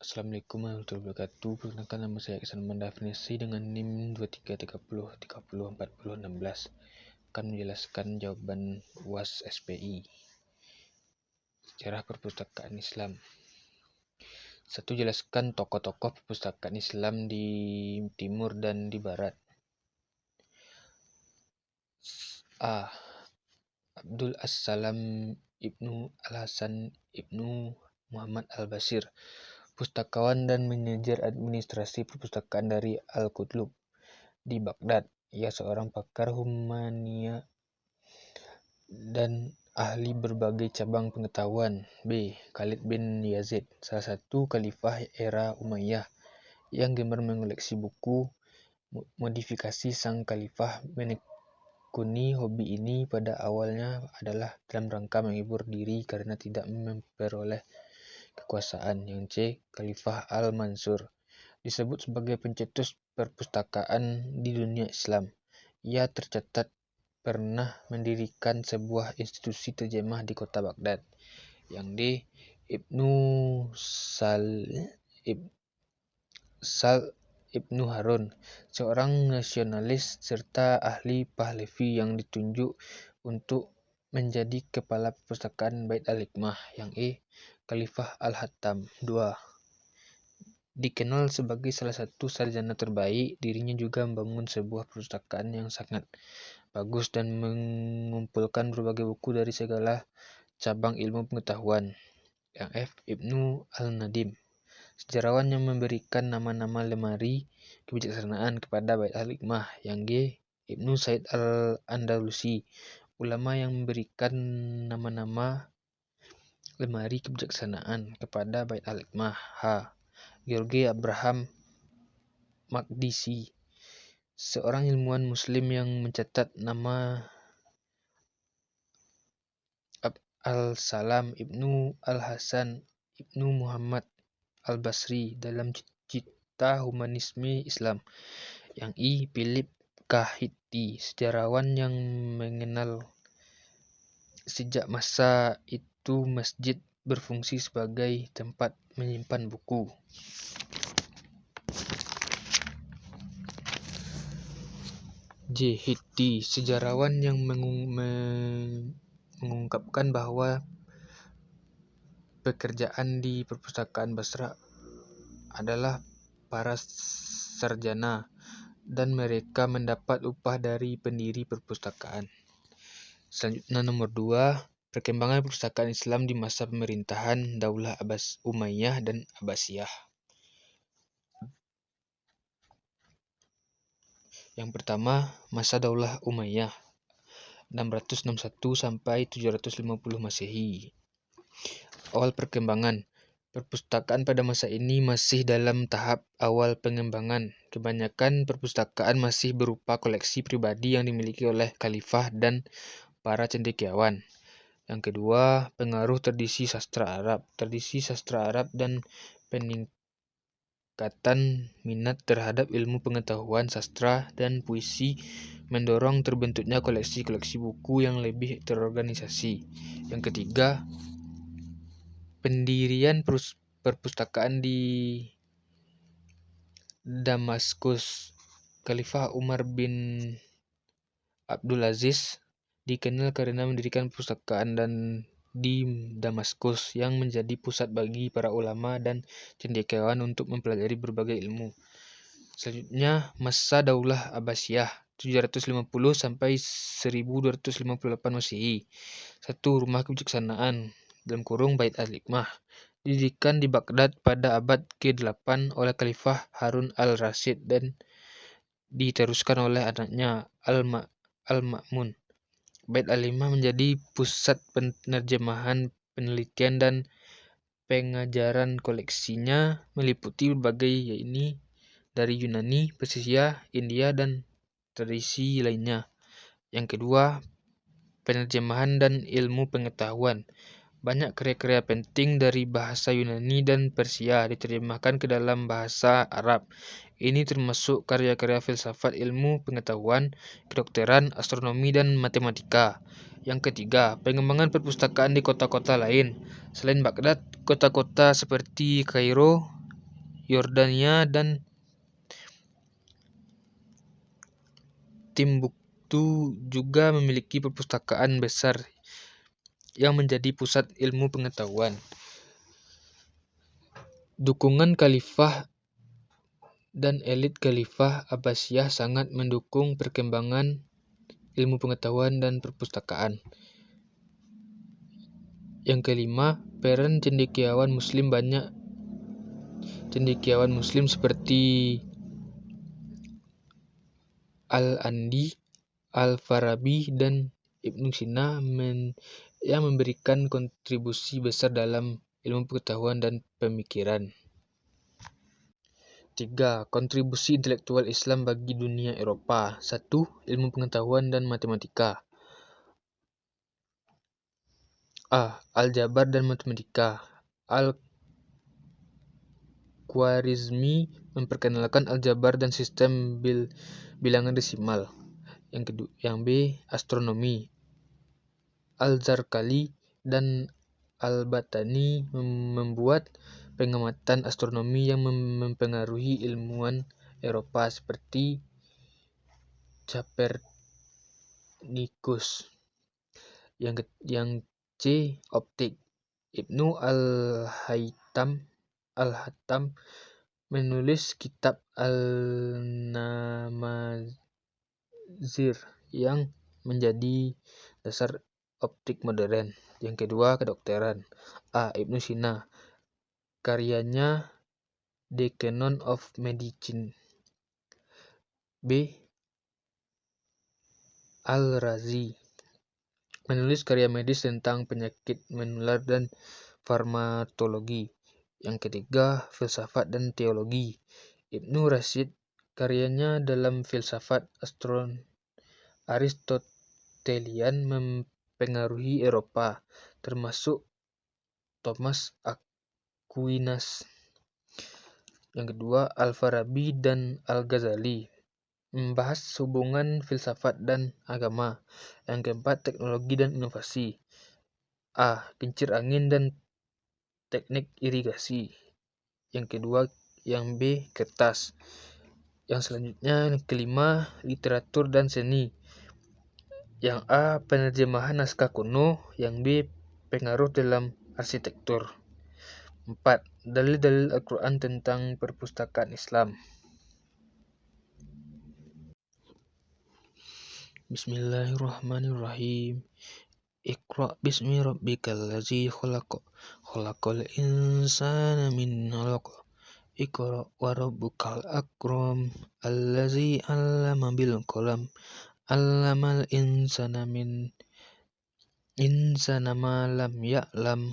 Assalamualaikum warahmatullahi wabarakatuh. Perkenalkan, nama saya Iksan Mandafinisi dengan NIM 2330304016. Akan menjelaskan jawaban UAS SPI. Sejarah perpustakaan Islam. 1. Jelaskan tokoh-tokoh perpustakaan Islam di timur dan di barat. A. Abdul As-Salam Ibnu Al-Hasan Ibnu Muhammad Al-Basir, pustakawan dan manajer administrasi perpustakaan dari Al-Qutlub di Baghdad. Ia seorang pakar humania dan ahli berbagai cabang pengetahuan. B. Khalid bin Yazid, salah satu khalifah era Umayyah yang gemar mengoleksi buku. Modifikasi sang khalifah menekuni hobi ini pada awalnya adalah dalam rangka menghibur diri karena tidak memperoleh kekuasaan. Yang C. Khalifah Al-Mansur disebut sebagai pencetus perpustakaan di dunia Islam. Ia tercatat pernah mendirikan sebuah institusi terjemah di kota Baghdad. Yang D. Sal Ibnu Harun, seorang nasionalis serta ahli Pahlavi yang ditunjuk untuk menjadi kepala perpustakaan Bait Al-Hikmah. Yang E. Khalifah Al-Hattam II, dikenal sebagai salah satu sarjana terbaik. Dirinya juga membangun sebuah perpustakaan yang sangat bagus dan mengumpulkan berbagai buku dari segala cabang ilmu pengetahuan. Yang F. Ibnu Al-Nadim, sejarawan yang memberikan nama-nama lemari kebijaksanaan kepada Bait Al-Hikmah. Yang G. Ibnu Said Al-Andalusi, ulama yang memberikan nama-nama lemari kebijaksanaan kepada Bait Al-Hikmah. H. George Abraham Makdisi, seorang ilmuwan muslim yang mencatat nama Al-Salam Ibnu Al-Hasan Ibnu Muhammad Al-Basri dalam Cita Humanisme Islam. Yang I. Philip Kahiti, sejarawan yang mengenal sejak masa itu masjid berfungsi sebagai tempat menyimpan buku. J. Hiti, sejarawan yang mengungkapkan bahwa pekerjaan di perpustakaan Basra adalah para sarjana dan mereka mendapat upah dari pendiri perpustakaan. Selanjutnya nomor 2, perkembangan perpustakaan Islam di masa pemerintahan Daulah Umayyah dan Abbasiyah. Yang pertama, masa Daulah Umayyah 661 sampai 750 Masehi. Awal perkembangan perpustakaan pada masa ini masih dalam tahap awal pengembangan. Kebanyakan perpustakaan masih berupa koleksi pribadi yang dimiliki oleh khalifah dan para cendekiawan. Yang kedua, pengaruh tradisi sastra Arab. Tradisi sastra Arab dan peningkatan minat terhadap ilmu pengetahuan sastra dan puisi mendorong terbentuknya koleksi-koleksi buku yang lebih terorganisasi. Yang ketiga, pendirian perpustakaan di Damaskus. Khalifah Umar bin Abdul Aziz dikenal karena mendirikan perpustakaan di Damaskus yang menjadi pusat bagi para ulama dan cendekiawan untuk mempelajari berbagai ilmu. Selanjutnya, masa Daulah Abbasiyah 750 sampai 1258 Masehi. 1. Rumah kebijaksanaan (Bait Al-Hikmah) didirikan di Baghdad pada abad ke-8 oleh Khalifah Harun al-Rasyid dan diteruskan oleh anaknya Al-Ma'mun. Bait Al-Hikmah menjadi pusat penerjemahan, penelitian, dan pengajaran. Koleksinya meliputi berbagai, yaitu dari Yunani, Persia, India, dan tradisi lainnya. Yang kedua, penerjemahan dan ilmu pengetahuan. Banyak karya-karya penting dari bahasa Yunani dan Persia diterjemahkan ke dalam bahasa Arab. Ini termasuk karya-karya filsafat, ilmu pengetahuan, kedokteran, astronomi, dan matematika. Yang ketiga, pengembangan perpustakaan di kota-kota lain. Selain Baghdad, kota-kota seperti Kairo, Yordania, dan Timbuktu juga memiliki perpustakaan besar yang menjadi pusat ilmu pengetahuan. Dukungan Khalifah dan elit Khalifah Abbasiyah sangat mendukung perkembangan ilmu pengetahuan dan perpustakaan. Yang kelima, peran cendekiawan Muslim. Banyak cendekiawan Muslim seperti Al-Andi, Al-Farabi, dan Ibnu Sina yang memberikan kontribusi besar dalam ilmu pengetahuan dan pemikiran. 3. Kontribusi intelektual Islam bagi dunia Eropa. 1. Ilmu pengetahuan dan matematika. A. Aljabar dan matematika. Al-Khwarizmi memperkenalkan aljabar dan sistem bilangan desimal. Yang B. Astronomi. Al-Zarkali dan Al-Batani membuat pengamatan astronomi yang mempengaruhi ilmuwan Eropa seperti Copernicus. Yang C. Optik. Ibnu Al-Haytham menulis kitab Al-Namazir yang menjadi dasar optik modern. Yang kedua, kedokteran. A. Ibnu Sina. Karyanya The Canon of Medicine. B. Al-Razi menulis karya medis tentang penyakit menular dan farmakologi. Yang ketiga, filsafat dan teologi. Ibnu Rashid, karyanya dalam filsafat Aristotelian mempengaruhi Eropa, termasuk Thomas Aquinas. Yang kedua, Al-Farabi dan Al-Ghazali membahas hubungan filsafat dan agama. Yang keempat, teknologi dan inovasi. A. Kincir angin dan teknik irigasi. Yang kedua, yang B. Kertas. Yang selanjutnya, yang kelima, literatur dan seni. Yang A. Penerjemahan naskah kuno. Yang B. Pengaruh dalam arsitektur. 4. Dalil-dalil Al-Quran tentang perpustakaan Islam. Bismillahirrahmanirrahim. Iqra bismi rabbikal ladzi khalaq. Khalaqal insana min 'alaq. Iqra wa rabbukal akram. Allazi 'allama bil qalam. 'Allamal insana ma lam ya'lam.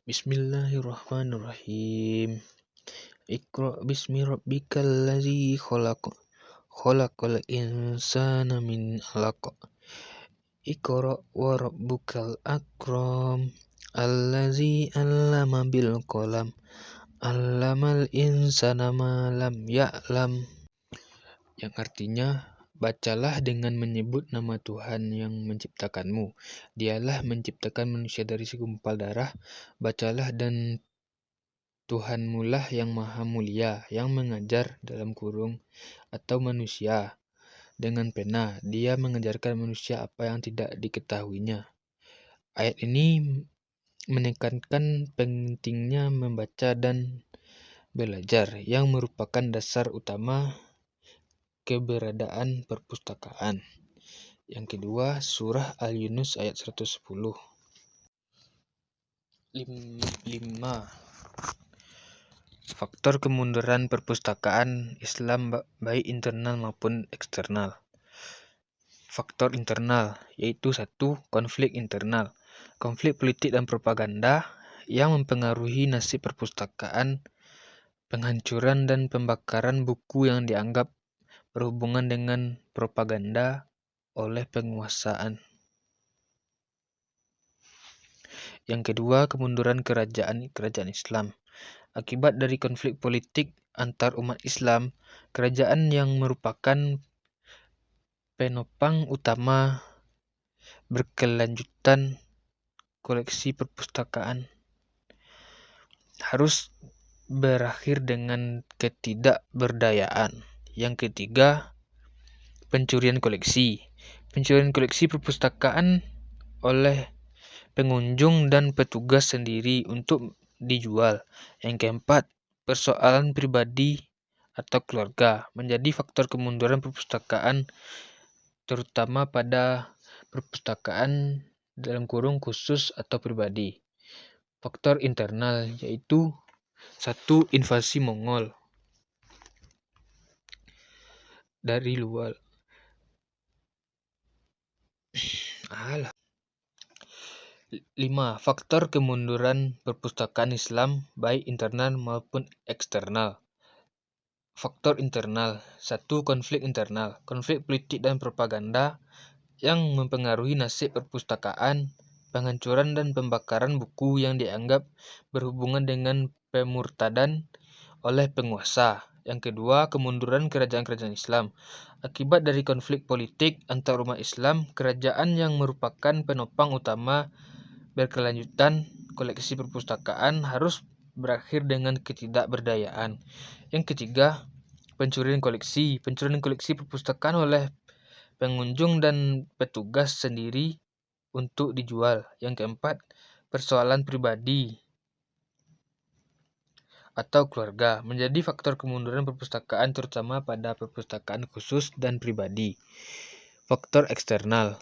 Bismillahirrahmanirrahim. Iqra bismi rabbikal ladzi khalaq. Khalaqal insana min 'alaq. Iqra wa rabbukal akram. Allazi 'allama bil qalam. 'Allamal insana ma lam ya'lam. Yang artinya, bacalah dengan menyebut nama Tuhan yang menciptakanmu. Dialah menciptakan manusia dari segumpal darah. Bacalah, dan Tuhanmulah yang maha mulia, yang mengajar atau manusia dengan pena. Dia mengajarkan manusia apa yang tidak diketahuinya. Ayat ini menekankan pentingnya membaca dan belajar, yang merupakan dasar utama keberadaan perpustakaan. Yang kedua, surah Al-Yunus ayat 110. 5. Faktor kemunduran perpustakaan Islam baik internal maupun eksternal. Faktor internal yaitu 1. Konflik internal. Konflik politik dan propaganda yang mempengaruhi nasib perpustakaan, penghancuran dan pembakaran buku yang dianggap berhubungan dengan propaganda oleh penguasaan. Yang kedua, kemunduran kerajaan Islam. Akibat dari konflik politik antar umat Islam, kerajaan yang merupakan penopang utama berkelanjutan koleksi perpustakaan harus berakhir dengan ketidakberdayaan. Yang ketiga, pencurian koleksi. Pencurian koleksi perpustakaan oleh pengunjung dan petugas sendiri untuk dijual. Yang keempat, persoalan pribadi atau keluarga menjadi faktor kemunduran perpustakaan, terutama pada perpustakaan dalam kurung khusus atau pribadi. Faktor internal yaitu 1. Invasi Mongol dari luar. 5. Faktor kemunduran perpustakaan Islam baik internal maupun eksternal. Faktor internal. 1. Konflik internal. Konflik politik dan propaganda yang mempengaruhi nasib perpustakaan, penghancuran dan pembakaran buku yang dianggap berhubungan dengan pemurtadan oleh penguasa. Yang kedua, kemunduran kerajaan-kerajaan Islam. Akibat dari konflik politik antar umat Islam, kerajaan yang merupakan penopang utama berkelanjutan koleksi perpustakaan harus berakhir dengan ketidakberdayaan. Yang ketiga, pencurian koleksi. Pencurian koleksi perpustakaan oleh pengunjung dan petugas sendiri untuk dijual. Yang keempat, persoalan pribadi atau keluarga menjadi faktor kemunduran perpustakaan, terutama pada perpustakaan khusus dan pribadi. Faktor eksternal.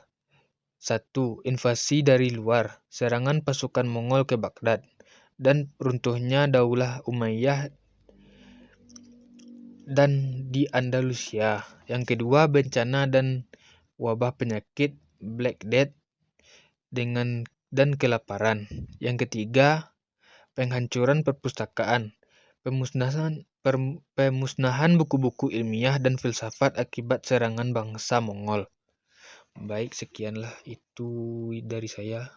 1. Invasi dari luar. Serangan pasukan Mongol ke Baghdad dan runtuhnya Daulah Umayyah dan di Andalusia. Yang kedua, bencana dan wabah penyakit Black Death dan kelaparan. Yang ketiga, penghancuran perpustakaan, pemusnahan buku-buku ilmiah dan filsafat akibat serangan bangsa Mongol. Baik, sekianlah itu dari saya.